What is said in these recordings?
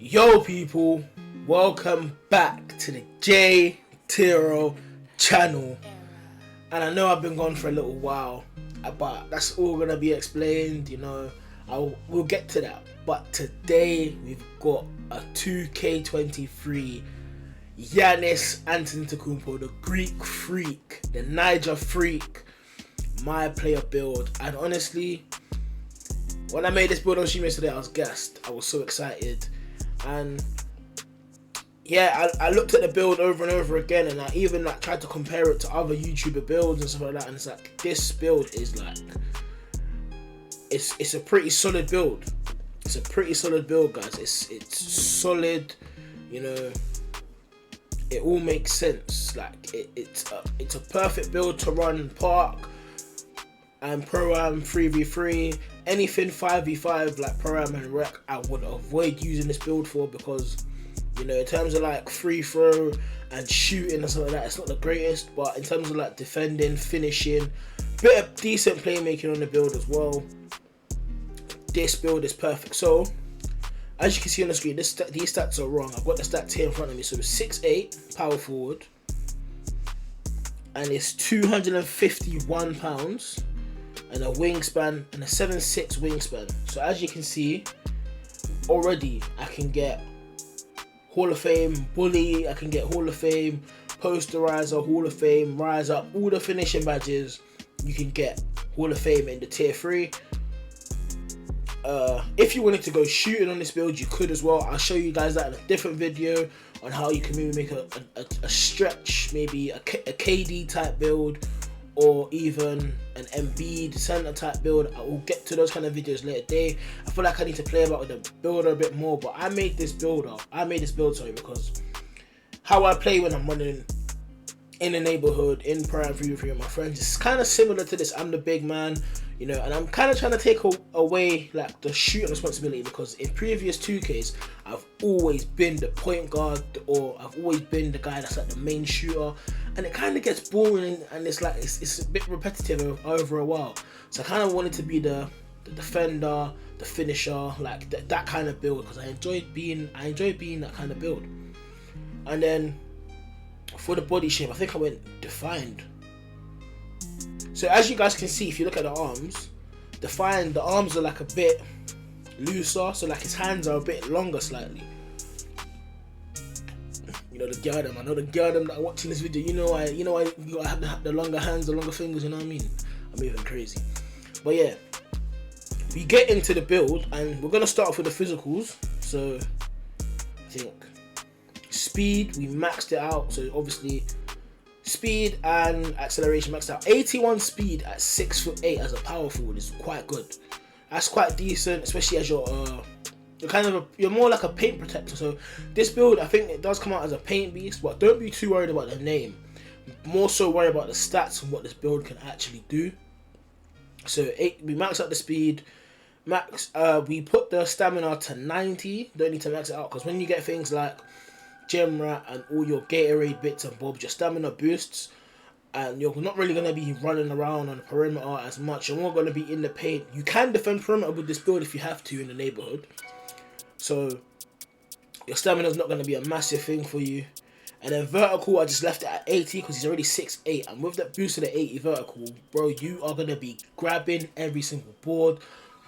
Yo people, welcome back to the JAYTEROO channel. And I know I've been gone for a little while, but that's all gonna be explained, we'll get to that. But today we've got a 2K23 Giannis Antetokounmpo, the Greek freak, the Niger freak, my player build. And honestly, when I made this build on stream yesterday, I was gassed. I was so excited. And yeah, I looked at the build over and over again, and I even tried to compare it to other YouTuber builds and stuff like that, and it's like, this build is like, it's a pretty solid build. It's a pretty solid build, guys. It's solid, it all makes sense. Like it's a perfect build to run park and pro-am 3v3, anything 5v5 like pro-am and rec. I would avoid using this build for, because in terms of like free throw and shooting and stuff like that, it's not the greatest. But in terms of like defending, finishing, bit of decent playmaking on the build as well, this build is perfect. So as you can see on the screen, these stats are wrong. I've got the stats here in front of me. So it's 6'8" power forward, and it's 251 pounds, and a wingspan, and a 7'6" wingspan. So as you can see, already I can get Hall of Fame bully, I can get Hall of Fame posterizer, Hall of Fame rise up, all the finishing badges you can get Hall of Fame in the tier 3. If you wanted to go shooting on this build, you could as well. I'll show you guys that in a different video on how you can maybe make a stretch, maybe a KD type build, or even an Embiid center type build. I will get to those kind of videos later today. I feel like I need to play about with the builder a bit more, but I made this build because how I play when I'm running in the neighborhood, in Prime 3v3 with my friends, it's kind of similar to this. I'm the big man, and I'm kind of trying to take away like the shooting responsibility, because in previous 2Ks, I've always been the point guard, or I've always been the guy that's like the main shooter, and it kind of gets boring, and it's like it's a bit repetitive over a while. So I kind of wanted to be the defender, the finisher, like that kind of build, because I enjoy being that kind of build. And then for the body shape, I think I went defined. So as you guys can see, if you look at the arms, defined, the arms are like a bit looser, so like his hands are a bit longer slightly. The girl them, I know the girl them that are watching this video, you know I you gotta have the longer hands, the longer fingers, you know what I mean? I'm even crazy. But yeah, we get into the build, and we're gonna start off with the physicals. So I think speed, we maxed it out, so obviously speed and acceleration maxed out. 81 speed at 6'8" as a power forward is quite good. That's quite decent, especially as you're more like a paint protector. So this build, I think it does come out as a paint beast, but don't be too worried about the name. More so worry about the stats and what this build can actually do. So we max out the speed. We put the stamina to 90. Don't need to max it out, because when you get things like Gem Rat and all your Gatorade bits and bobs, your stamina boosts, and you're not really going to be running around on the perimeter as much. You're more going to be in the paint. You can defend perimeter with this build if you have to in the neighborhood. So your stamina is not going to be a massive thing for you. And then vertical, I just left it at 80 because he's already 6'8", and with that boost to the 80 vertical, bro, you are going to be grabbing every single board,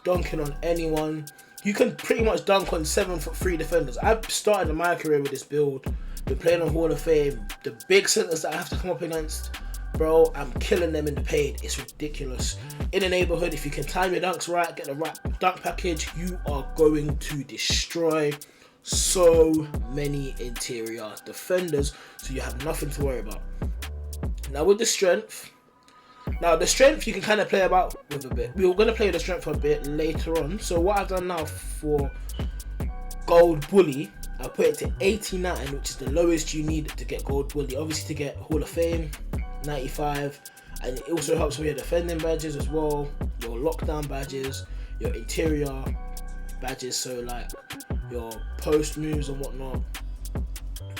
dunking on anyone. You can pretty much dunk on 7'3" defenders. I've started my career with this build, been playing on Hall of Fame. The big centers that I have to come up against, bro, I'm killing them in the paint. It's ridiculous. In the neighborhood, if you can time your dunks right, get the right dunk package, you are going to destroy so many interior defenders, so you have nothing to worry about. Now with the strength, you can kind of play about with a bit. We're going to play with the strength a bit later on. So what I've done now for gold bully, I'll put it to 89, which is the lowest you need to get gold bully. Obviously to get Hall of Fame, 95, and it also helps with your defending badges as well, your lockdown badges, your interior badges, so like your post moves and whatnot.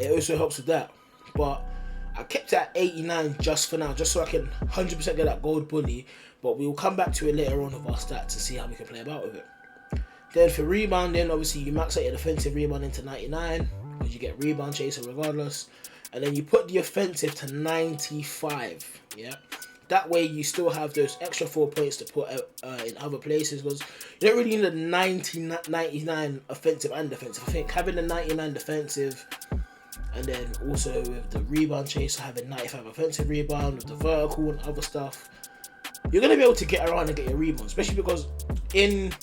It also helps with that, but I kept it at 89 just for now, just so I can 100% get that gold bully, but we will come back to it later on with our stats to see how we can play about with it. Then for rebounding, obviously you max out your defensive rebounding to 99 because you get rebound chaser regardless. And then you put the offensive to 95. Yeah. That way you still have those extra 4 points to put in other places, because you don't really need a 99 offensive and defensive. I think having a 99 defensive and then also with the rebound chaser having 95 offensive rebound with the vertical and other stuff, you're going to be able to get around and get your rebounds, especially because in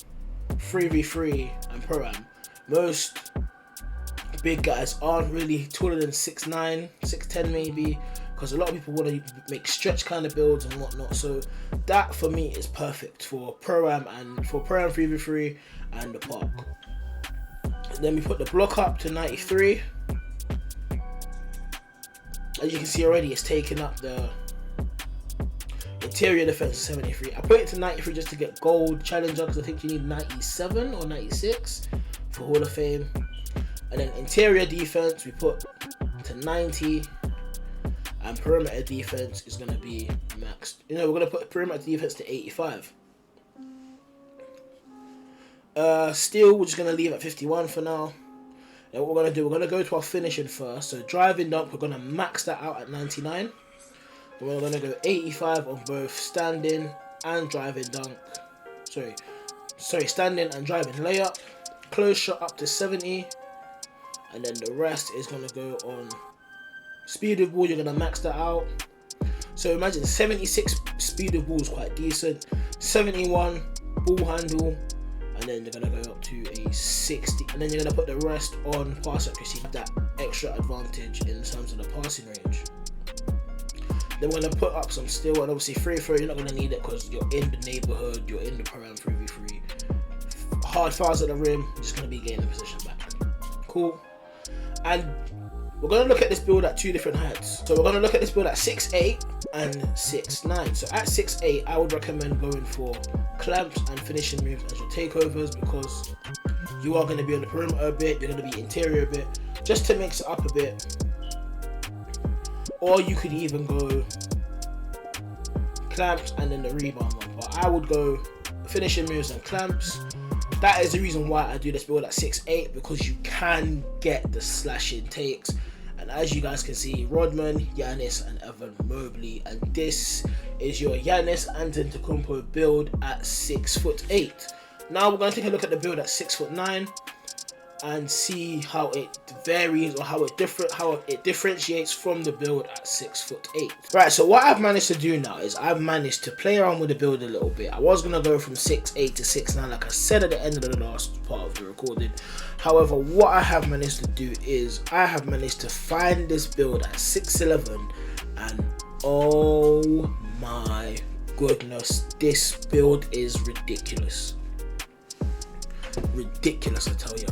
3v3 and Pro-Am, most big guys aren't really taller than 6'9", 6'10" maybe, because a lot of people want to make stretch kind of builds and whatnot. So that for me is perfect for Pro-Am and for Pro-Am 3v3 and the park. And then we put the block up to 93. As you can see already, it's taking up the interior defense to 73. I put it to 93 just to get gold challenger, because I think you need 97 or 96 for Hall of Fame. And then interior defense we put to 90, and perimeter defense is going to be maxed. We're going to put perimeter defense to 85. Steal we're just going to leave at 51 for now. And what we're going to do, we're going to go to our finishing first. So driving dunk, we're going to max that out at 99. And we're going to go 85 on both standing and driving dunk. Sorry, standing and driving layup. Close shot up to 70. And then the rest is going to go on speed of ball. You're going to max that out. So imagine 76 speed of ball is quite decent. 71 ball handle. And then you're going to go up to a 60. And then you're going to put the rest on pass accuracy. That extra advantage in terms of the passing range. Then we're going to put up some steal. And obviously free throw, you're not going to need it because you're in the neighborhood. You're in the Pro-Am 3v3. Hard fouls at the rim. You're just going to be getting the position back. Cool. And we're going to look at this build at two different heights. So we're going to look at this build at 6'8" and 6'9". So at 6'8", I would recommend going for clamps and finishing moves as your takeovers, because you are going to be on the perimeter a bit, you're going to be interior a bit, just to mix it up a bit. Or you could even go clamps and then the rebound one. But I would go finishing moves and clamps. That is the reason why I do this build at 6'8", because you can get the slashing takes. And as you guys can see, Rodman, Giannis and Evan Mobley. And this is your Giannis Antetokounmpo build at 6'8". Now we're going to take a look at the build at 6'9" and see how it varies, or how it differentiates from the build at 6'8". Right, so what I've managed to do now is I've managed to play around with the build a little bit. I was going to go from 6'8" to 6'9", like I said at the end of the last part of the recording. However, what I have managed to do is I have managed to find this build at 6'11", and oh my goodness, this build is ridiculous. Ridiculous, I tell you.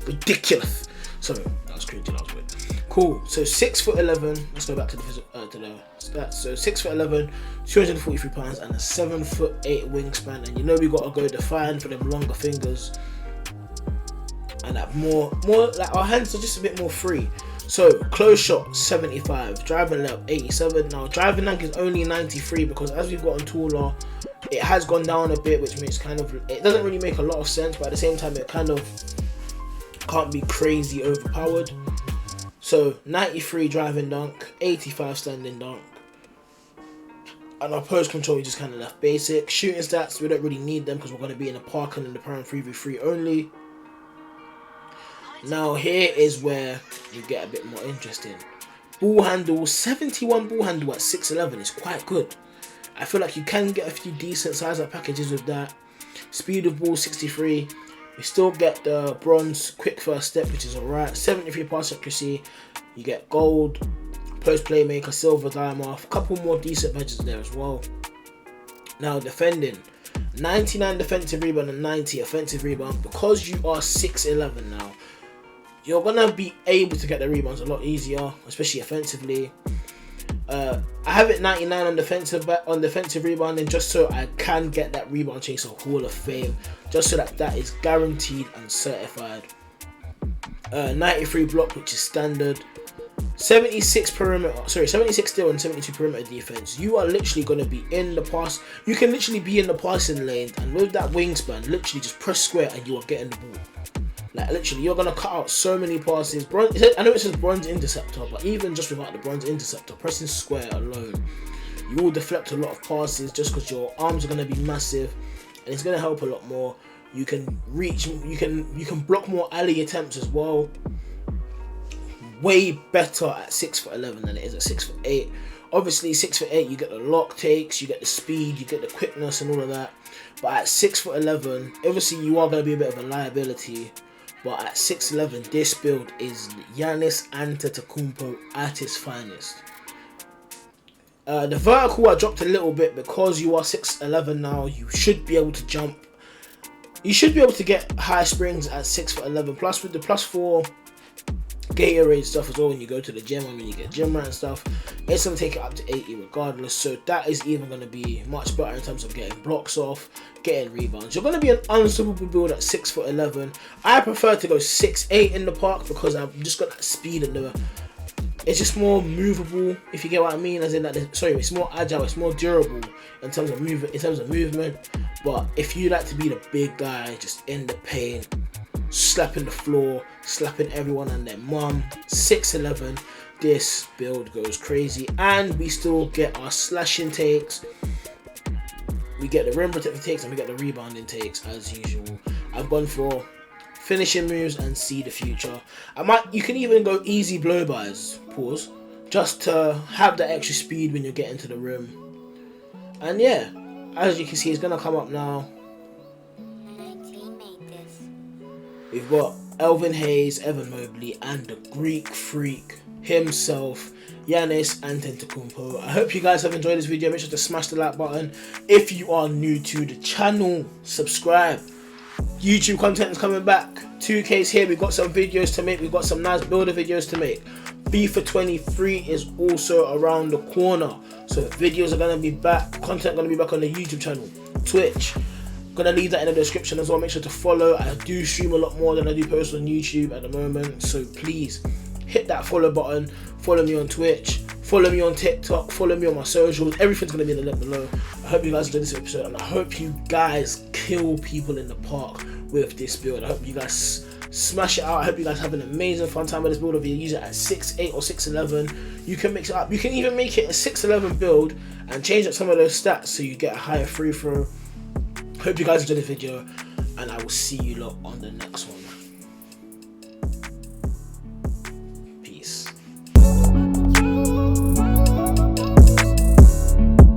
Ridiculous. Sorry, that was cringy, that was weird. Cool. So 6'11". Let's go back to the stats. So 6'11", 243 pounds, and a 7'8" wingspan. And you know we gotta go defined for them longer fingers, and that more like our hands are just a bit more free. So close shot 75, driving layup 87. Now driving dunk is only 93 because as we've gotten taller, it has gone down a bit, which makes it doesn't really make a lot of sense, but at the same time it kind of can't be crazy overpowered. So 93 driving dunk, 85 standing dunk, and our post control we just kind of left basic. Shooting stats, we don't really need them because we're going to be in the park and in the Pro-Am 3v3 only. Now here is where you get a bit more interesting. Ball handle, 71 ball handle at 6'11" is quite good. I feel like you can get a few decent size up packages with that. Speed of ball 63. We still get the bronze quick first step, which is alright. 73 pass accuracy. You get gold, post playmaker, silver, diamond, a couple more decent badges there as well. Now defending, 99 defensive rebound and 90 offensive rebound. Because you are 6'11" now, you're gonna be able to get the rebounds a lot easier, especially offensively. I have it 99 on defensive rebounding, just so I can get that rebound chaser Hall of Fame, just so that is guaranteed and certified. 93 block, which is standard. 76 perimeter, sorry, 76 steal and 72 perimeter defense. You are literally going to be in the pass. You can literally be in the passing lane, and with that wingspan, literally just press square and you are getting the ball. Like literally, you're going to cut out so many passes. I know it says bronze interceptor, but even just without the bronze interceptor, pressing square alone, you will deflect a lot of passes just because your arms are going to be massive, and it's going to help a lot more. You can reach, you can block more alley attempts as well. Way better at 6'11" than it is at 6'8". Obviously 6'8", you get the lock takes, you get the speed, you get the quickness and all of that. But at 6'11", obviously you are going to be a bit of a liability. But at 6'11", this build is Giannis Antetokounmpo at its finest. The vertical I dropped a little bit because you are 6'11" now. You should be able to jump. You should be able to get high springs at 6'11". Plus with the +4 Gatorade stuff as well, when you go to the gym and when you get gym rat and stuff, it's going to take it up to 80 regardless. So that is even going to be much better in terms of getting blocks off, getting rebounds. You're going to be an unstoppable build at 6'11". I prefer to go 6'8" in the park because I've just got that speed and it's just more movable, if you get what I mean. As in that, it's more agile, it's more durable in terms of movement. But if you like to be the big guy, just in the paint, slapping the floor, slapping everyone and their mum, 6'11", this build goes crazy. And we still get our slashing takes, we get the rim protector takes, and we get the rebounding takes as usual. I've gone for finishing moves and see the future. You can even go easy blow-bys, pause, just to have that extra speed when you're getting to the rim. And yeah, as you can see, it's gonna come up now. We've got Elvin Hayes, Evan Mobley, and the Greek freak himself, Giannis Antetokounmpo. I hope you guys have enjoyed this video. Make sure to smash the like button. If you are new to the channel, subscribe. YouTube content is coming back. 2K's here. We've got some videos to make. We've got some nice builder videos to make. FIFA 23 is also around the corner. So videos are going to be back. Content going to be back on the YouTube channel, Twitch. Gonna leave that in the description as well. Make sure to follow. I do stream a lot more than I do post on YouTube at the moment, so please hit that follow button. Follow me on Twitch, follow me on TikTok, follow me on my socials. Everything's gonna be in the link below. I hope you guys enjoyed this episode, and I hope you guys kill people in the park with this build. I hope you guys smash it out. I hope you guys have an amazing fun time with this build. If you use it at 6'8" or 6'11", you can mix it up. You can even make it a 6'11" build and change up some of those stats so you get a higher free throw. Hope you guys enjoyed this video, and I will see you lot on the next one.